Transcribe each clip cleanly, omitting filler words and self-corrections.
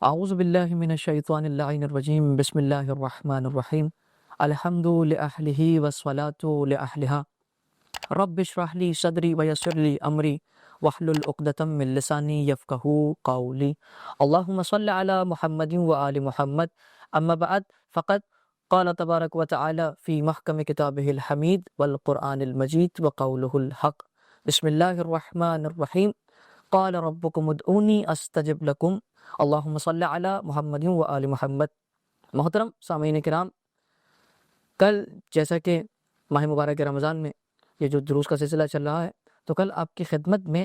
اعوذ باللہ من الشیطان اللعین الرجیم بسم اللہ الرحمن الرحیم الحمد لأہلہ والصلاة لأہلہا رب اشرح لی صدری ویسر لی امری واحلل عقدۃ من لسانی یفقہوا قولی اللہم صل علی محمد وآل محمد اما بعد فقد قال تبارک وتعالی فی محکم کتابہ الحمید والقرآن المجید وقولہ الحق بسم اللہ الرحمن الرحیم قال ربکم ادعونی استجب لکم اللہم صلی علی محمد و آل محمد۔ محترم سامعین کرام، کل جیسا کہ ماہ مبارک رمضان میں یہ جو دروس کا سلسلہ چل رہا ہے، تو کل آپ کی خدمت میں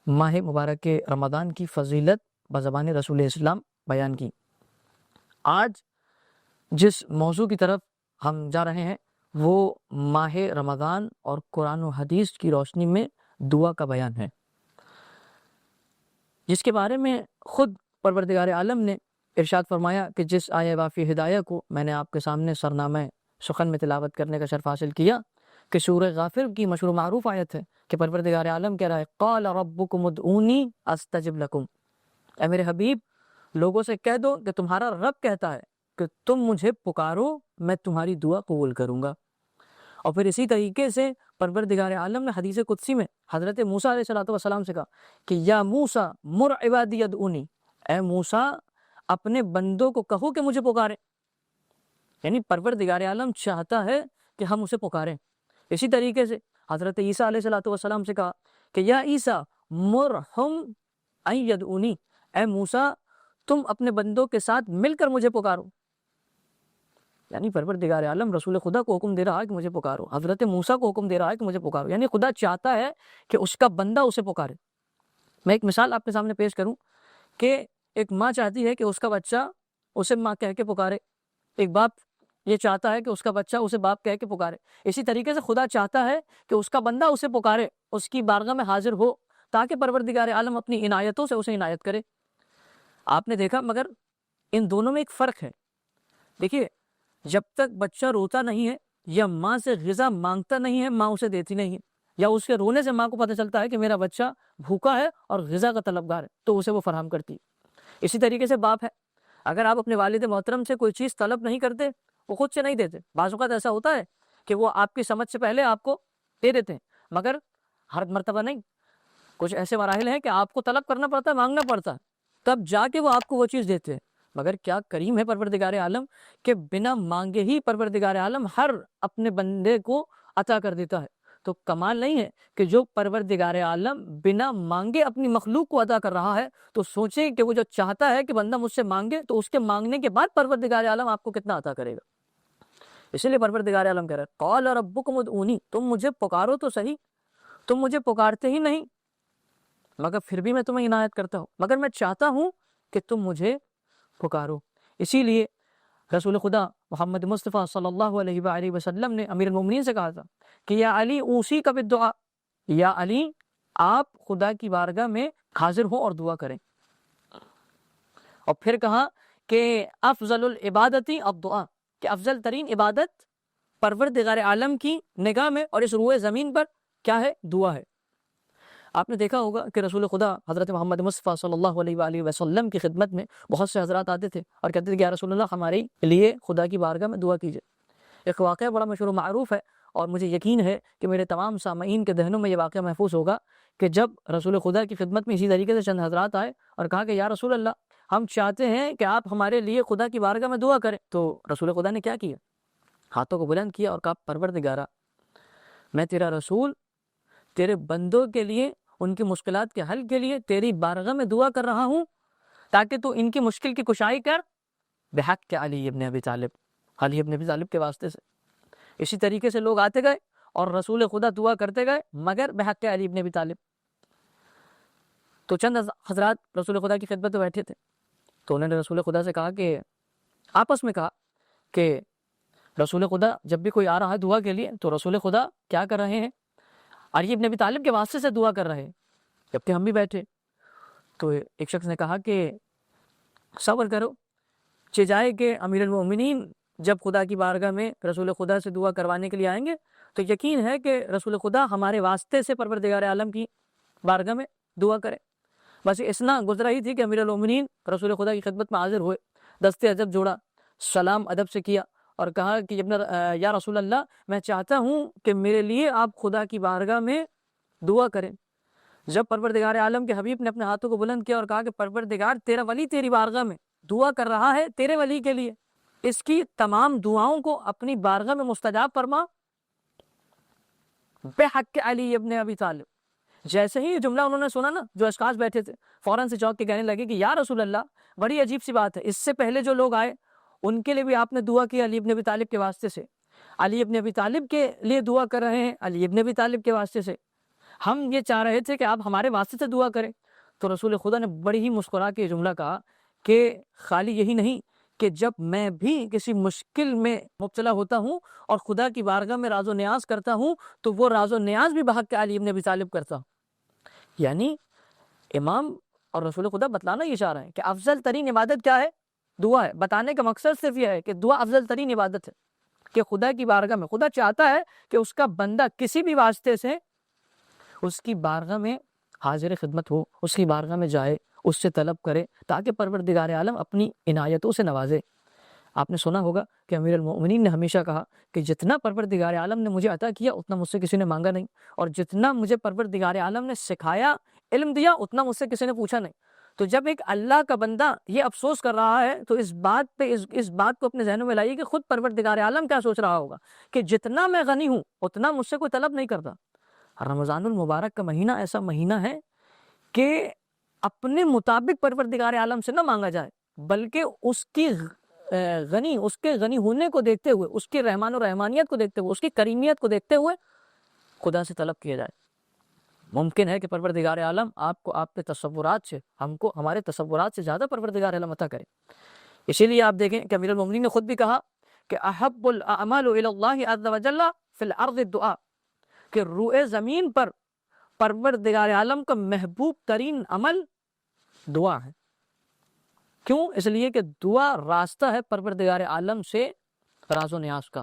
ماہ مبارک رمضان کی فضیلت بزبان رسول اسلام بیان کی۔ آج جس موضوع کی طرف ہم جا رہے ہیں وہ ماہ رمضان اور قرآن و حدیث کی روشنی میں دعا کا بیان ہے، جس کے بارے میں خود پروردگار عالم نے ارشاد فرمایا کہ جس آیہ وافی ہدایہ کو میں نے آپ کے سامنے سرنامہ سخن میں تلاوت کرنے کا شرف حاصل کیا، کہ سورہ غافر کی مشہور معروف آیت ہے کہ پروردگار عالم کہہ رہا ہے قال ربکم ادعونی استجب لکم، اے میرے حبیب لوگوں سے کہہ دو کہ تمہارا رب کہتا ہے کہ تم مجھے پکارو، میں تمہاری دعا قبول کروں گا۔ اور پھر اسی طریقے سے پروردگار عالم نے حدیث قدسی میں حضرت موسیٰ علیہ السلام سے کہا کہ یا موسیٰ مر عبادی ادعونی، اے موسیٰ اپنے بندوں کو کہو کہ مجھے پکاریں، یعنی پروردگار عالم چاہتا ہے کہ ہم اسے پکاریں۔ اسی طریقے سے حضرت عیسیٰ علیہ السلام سے کہا کہ یا عیسیٰ مرہم ان یدعونی، اے موسیٰ تم اپنے بندوں کے ساتھ مل کر مجھے پکارو، یعنی پروردگار عالم رسول خدا کو حکم دے رہا ہے کہ مجھے پکارو، حضرت موسیٰ کو حکم دے رہا ہے کہ مجھے پکارو، یعنی خدا چاہتا ہے کہ اس کا بندہ اسے پکارے۔ میں ایک مثال آپ کے سامنے پیش کروں کہ ایک ماں چاہتی ہے کہ اس کا بچہ اسے ماں کہہ کے پکارے، ایک باپ یہ چاہتا ہے کہ اس کا بچہ اسے باپ کہہ کے پکارے۔ اسی طریقے سے خدا چاہتا ہے کہ اس کا بندہ اسے پکارے، اس کی بارگاہ میں حاضر ہو، تاکہ پروردگار عالم اپنی عنایتوں سے اسے عنایت کرے۔ آپ نے دیکھا مگر ان دونوں میں ایک فرق ہے۔ دیکھیے، جب تک بچہ روتا نہیں ہے یا ماں سے غذا مانگتا نہیں ہے، ماں اسے دیتی نہیں ہے، یا اس کے رونے سے ماں کو پتہ چلتا ہے کہ میرا بچہ بھوکا ہے اور غذا کا طلبگار ہے، تو اسے وہ فراہم کرتی ہے۔ اسی طریقے سے باپ ہے، اگر آپ اپنے والد محترم سے کوئی چیز طلب نہیں کرتے، وہ خود سے نہیں دیتے۔ بعض اوقات ایسا ہوتا ہے کہ وہ آپ کی سمجھ سے پہلے آپ کو دے دیتے ہیں، مگر ہر مرتبہ نہیں۔ کچھ ایسے مراحل ہیں کہ آپ کو طلب کرنا پڑتا ہے، مانگنا پڑتا ہے، تب جا کے وہ آپ کو وہ چیز دیتے ہیں۔ مگر کیا کریم ہے پروردگار عالم کہ بنا مانگے ہی پروردگار عالم ہر اپنے بندے کو عطا کر دیتا ہے۔ تو کمال نہیں ہے کہ جو پروردگار عالم بنا مانگے اپنی مخلوق کو عطا کر رہا ہے، تو سوچیں کہ وہ جو چاہتا ہے کہ بندہ مجھ سے مانگے، تو اس کے مانگنے کے بعد پروردگار عالم آپ کو کتنا عطا کرے گا۔ اسی لیے پروردگار عالم کہہ رہا ہے قال ربکم ادعونی، تم مجھے پکارو تو صحیح، تم مجھے پکارتے ہی نہیں، مگر پھر بھی میں تمہیں عنایت کرتا ہوں، مگر میں چاہتا ہوں کہ تم مجھے پکارو۔ اسی لیے رسول خدا محمد مصطفیٰ صلی اللہ علیہ وآلہ وسلم نے امیر المومنین سے کہا تھا کہ یا علی اوصی کا بالدعاء، یا علی آپ خدا کی بارگاہ میں حاضر ہوں اور دعا کریں۔ اور پھر کہا کہ افضل العبادتی الدعاء، کہ افضل ترین عبادت پروردگار عالم کی نگاہ میں اور اس روئے زمین پر کیا ہے؟ دعا ہے۔ آپ نے دیکھا ہوگا کہ رسول خدا حضرت محمد مصطفیٰ صلی اللہ علیہ وآلہ وسلم کی خدمت میں بہت سے حضرات آتے تھے اور کہتے تھے کہ یا رسول اللہ ہمارے لیے خدا کی بارگاہ میں دعا کیجئے۔ ایک واقعہ بڑا مشہور و معروف ہے، اور مجھے یقین ہے کہ میرے تمام سامعین کے ذہنوں میں یہ واقعہ محفوظ ہوگا کہ جب رسول خدا کی خدمت میں اسی طریقے سے چند حضرات آئے اور کہا کہ یا رسول اللہ ہم چاہتے ہیں کہ آپ ہمارے لیے خدا کی بارگاہ میں دعا کریں، تو رسول خدا نے کیا کیا؟ ہاتھوں کو بلند کیا اور کہا پروردگارا، میں تیرا رسول تیرے بندوں کے لیے، ان کی مشکلات کے حل کے لیے تیری بارگاہ میں دعا کر رہا ہوں، تاکہ تو ان کی مشکل کی کشائی کر بحق علی ابن ابی طالب، علی ابن ابی طالب کے واسطے سے۔ اسی طریقے سے لوگ آتے گئے اور رسول خدا دعا کرتے گئے، مگر بحق علی ابن ابی طالب۔ تو چند حضرات رسول خدا کی خدمت میں بیٹھے تھے، تو انہوں نے رسول خدا سے کہا کہ آپس میں کہا کہ رسول خدا جب بھی کوئی آ رہا ہے دعا کے لیے تو رسول خدا کیا کر رہے ہیں؟ علی ابن ابی طالب کے واسطے سے دعا کر رہے ہیں، جبکہ ہم بھی بیٹھے۔ تو ایک شخص نے کہا کہ صبر کرو، چہ جائے کہ امیر المومنین جب خدا کی بارگاہ میں رسول خدا سے دعا کروانے کے لیے آئیں گے تو یقین ہے کہ رسول خدا ہمارے واسطے سے پروردگار عالم کی بارگاہ میں دعا کرے، بس اسنا گزرا ہی تھی کہ امیر المومنین رسول خدا کی خدمت میں حاضر ہوئے، دست ادب جوڑا، سلام ادب سے کیا اور کہا کہ یا رسول اللہ میں چاہتا ہوں کہ میرے لیے آپ خدا کی بارگاہ میں دعا کریں۔ جب پروردگار عالم کے حبیب نے اپنے ہاتھوں کو بلند کیا اور کہا کہ پروردگار تیرا ولی تیری بارگاہ میں دعا کر رہا ہے تیرے ولی کے لیے، اس کی تمام دعاؤں کو اپنی بارگاہ میں مستجاب فرما بے حق علی ابن ابی طالب۔ جیسے ہی یہ جملہ انہوں نے سنا نا، جو اشخاص بیٹھے تھے فوراً سے چونک کے کہنے لگے کہ یا رسول اللہ بڑی عجیب سی بات ہے، اس سے پہلے جو لوگ آئے ان کے لیے بھی آپ نے دعا کی علی ابن ابی طالب کے واسطے سے، علی ابن ابی طالب کے لیے دعا کر رہے ہیں علی ابن ابی طالب کے واسطے سے، ہم یہ چاہ رہے تھے کہ آپ ہمارے واسطے سے دعا کریں۔ تو رسول خدا نے بڑی ہی مسکرا کے یہ جملہ کہا کہ خالی یہی نہیں کہ جب میں بھی کسی مشکل میں مبتلا ہوتا ہوں اور خدا کی بارگاہ میں راز و نیاز کرتا ہوں تو وہ راز و نیاز بھی بحق علی ابن ابی طالب کرتا ہوں۔ یعنی امام اور رسول خدا بتلانا یہ چاہ رہے ہیں کہ افضل ترین عبادت کیا ہے؟ دعا ہے۔ بتانے کا مقصد صرف یہ ہے کہ دعا افضل ترین عبادت ہے، کہ خدا کی بارگاہ میں خدا چاہتا ہے کہ اس کا بندہ کسی بھی واسطے سے اس کی بارگاہ میں حاضر خدمت ہو، اس کی بارگاہ میں جائے، اس سے طلب کرے تاکہ پروردگار عالم اپنی عنایتوں سے نوازے۔ آپ نے سنا ہوگا کہ امیر المؤمنین نے ہمیشہ کہا کہ جتنا پروردگار عالم نے مجھے عطا کیا اتنا مجھ سے کسی نے مانگا نہیں، اور جتنا مجھے پروردگار عالم نے سکھایا علم دیا اتنا مجھ سے کسی نے پوچھا نہیں۔ تو جب ایک اللہ کا بندہ یہ افسوس کر رہا ہے تو اس بات کو اپنے ذہنوں میں لائیے کہ خود پروردگار عالم کیا سوچ رہا ہوگا کہ جتنا میں غنی ہوں اتنا مجھ سے کوئی طلب نہیں کرتا۔ رمضان المبارک کا مہینہ ایسا مہینہ ہے کہ اپنے مطابق پروردگار عالم سے نہ مانگا جائے، بلکہ اس کے غنی ہونے کو دیکھتے ہوئے، اس کے رحمان و رحمانیت کو دیکھتے ہوئے، اس کی کریمیت کو دیکھتے ہوئے خدا سے طلب کیا جائے۔ ممکن ہے کہ پروردگار عالم آپ کو آپ کے تصورات سے، ہم کو ہمارے تصورات سے زیادہ پروردگار عالم عطا کرے۔ اسی لیے آپ دیکھیں کہ امیر المومنین نے خود بھی کہا کہ احب الاعمال الی اللہ عز وجل فی الارض الدعاء، کہ روئے زمین پر پروردگار عالم کا محبوب ترین عمل دعا ہے۔ کیوں؟ اس لیے کہ دعا راستہ ہے پروردگار عالم سے راز و نیاز کا۔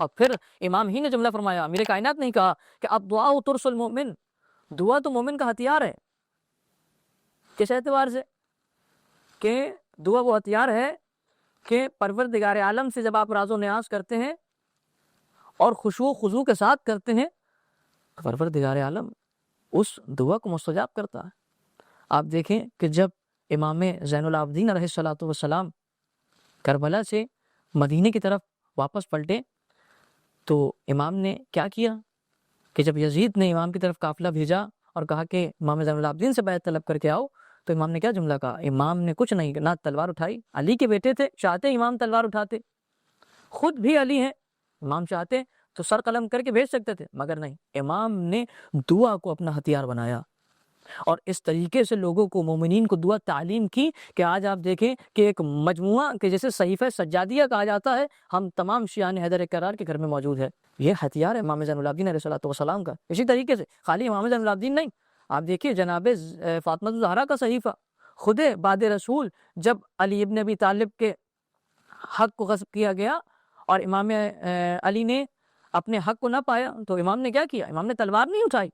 اور پھر امام ہی نے جملہ فرمایا، امیر کائنات نہیں کہا کہ اب دعا ترس المؤمن، دعا تو مومن کا ہتھیار ہے۔ کس اعتبار سے؟ کہ دعا وہ ہتھیار ہے کہ پروردگار عالم سے جب آپ راز و نیاز کرتے ہیں اور خشوع و خضوع کے ساتھ کرتے ہیں، پروردگار عالم اس دعا کو مستجاب کرتا ہے۔ آپ دیکھیں کہ جب امام زین العابدین علیہ الصلوۃ والسلام کربلا سے مدینے کی طرف واپس پلٹے تو امام نے کیا کیا کہ جب یزید نے امام کی طرف قافلہ بھیجا اور کہا کہ امام زین العابدین سے بیعت طلب کر کے آؤ، تو امام نے کیا جملہ کہا؟ امام نے کچھ نہیں، نہ تلوار اٹھائی، علی کے بیٹے تھے، چاہتے امام تلوار اٹھاتے، خود بھی علی ہیں، امام چاہتے تو سر قلم کر کے بھیج سکتے تھے، مگر نہیں، امام نے دعا کو اپنا ہتھیار بنایا اور اس طریقے سے لوگوں کو، مومنین کو دعا تعلیم کی کہ آج آپ دیکھیں کہ ایک مجموعہ کہ جیسے صحیفہ سجادیہ کہا جاتا ہے، ہم تمام شیعان حیدر کرار کے گھر میں موجود ہے۔ یہ ہتھیار ہے امام زین العابدین علیہ الصلوۃ والسلام کا۔ اسی طریقے سے خالی امام زین العابدین نہیں، آپ دیکھیے جناب فاطمہ الزہرا کا صحیفہ، خود بعد رسول جب علی ابن ابی طالب کے حق کو غصب کیا گیا اور امام علی نے اپنے حق کو نہ پایا تو امام نے کیا کیا؟ امام نے تلوار نہیں اٹھائی،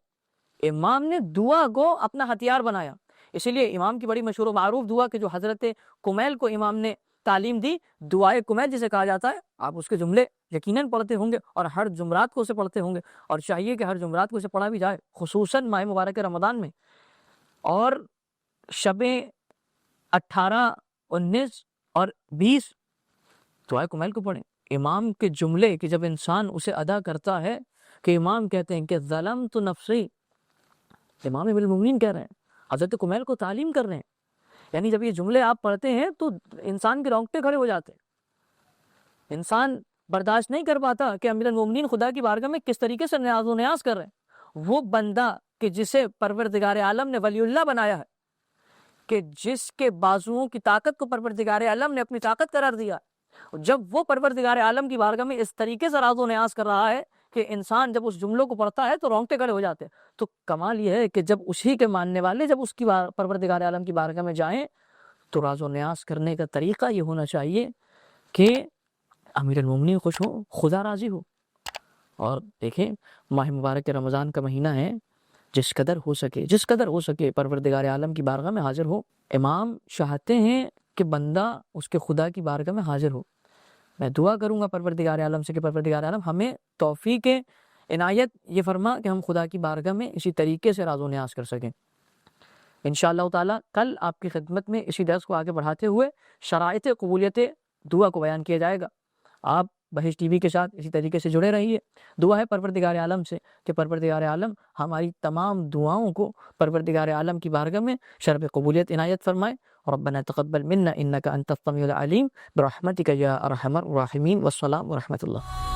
امام نے دعا کو اپنا ہتھیار بنایا۔ اسی لیے امام کی بڑی مشہور و معروف دعا کہ جو حضرت کمیل کو امام نے تعلیم دی، دعائے کمیل جسے کہا جاتا ہے، آپ اس کے جملے یقیناً پڑھتے ہوں گے اور ہر جمعرات کو اسے پڑھتے ہوں گے، اور چاہیے کہ ہر جمعرات کو اسے پڑھا بھی جائے، خصوصاً ماہ مبارک رمضان میں، اور شب 18، 19 اور 20 دعائے کمیل کو پڑھیں۔ امام کے جملے کہ جب انسان اسے ادا کرتا ہے کہ امام کہتے ہیں کہ ظلمت نفسی، امام ابن المؤمنین کہہ رہے ہیں، حضرت کمیل کو تعلیم کر رہے ہیں، یعنی جب یہ جملے آپ پڑھتے ہیں تو انسان کے رونگٹے کھڑے ہو جاتے ہیں، انسان برداشت نہیں کر پاتا کہ امیر المؤمنین خدا کی بارگاہ میں کس طریقے سے نیاز و نیاز کر رہے ہیں۔ وہ بندہ کہ جسے پروردگار عالم نے ولی اللہ بنایا ہے، کہ جس کے بازوؤں کی طاقت کو پروردگار عالم نے اپنی طاقت قرار دیا، جب وہ پروردگار عالم کی بارگاہ میں اس طریقے سے راز و نیاز کر رہا ہے کہ انسان جب اس جملوں کو پڑھتا ہے تو رونگٹے کھڑے ہو جاتے ہیں، تو کمال یہ ہے کہ جب اسی کے ماننے والے جب اس کی پروردگار عالم کی بارگاہ میں جائیں تو راز و نیاز کرنے کا طریقہ یہ ہونا چاہیے کہ امیر المومنین خوش ہو، خدا راضی ہو۔ اور دیکھیں ماہ مبارک رمضان کا مہینہ ہے، جس قدر ہو سکے پروردگار عالم کی بارگاہ میں حاضر ہو۔ امام چاہتے ہیں کہ بندہ اس کے خدا کی بارگاہ میں حاضر ہو۔ میں دعا کروں گا پروردگار عالم سے کہ پروردگار عالم ہمیں توفیق عنایت یہ فرما کہ ہم خدا کی بارگاہ میں اسی طریقے سے راز و نیاز کر سکیں۔ انشاءاللہ تعالیٰ کل آپ کی خدمت میں اسی درس کو آگے بڑھاتے ہوئے شرائط قبولیت دعا کو بیان کیا جائے گا۔ آپ بہشت ٹی وی کے ساتھ اسی طریقے سے جڑے رہیے۔ دعا ہے پروردگار عالم سے کہ پروردگار عالم ہماری تمام دعاؤں کو پروردگار عالم کی بارگاہ میں شرف قبولیت عنایت فرمائے۔ ربنا تقبل منا انک انت السمیع العلیم برحمتک یا ارحم الراحمین، والسلام ورحمۃ اللہ۔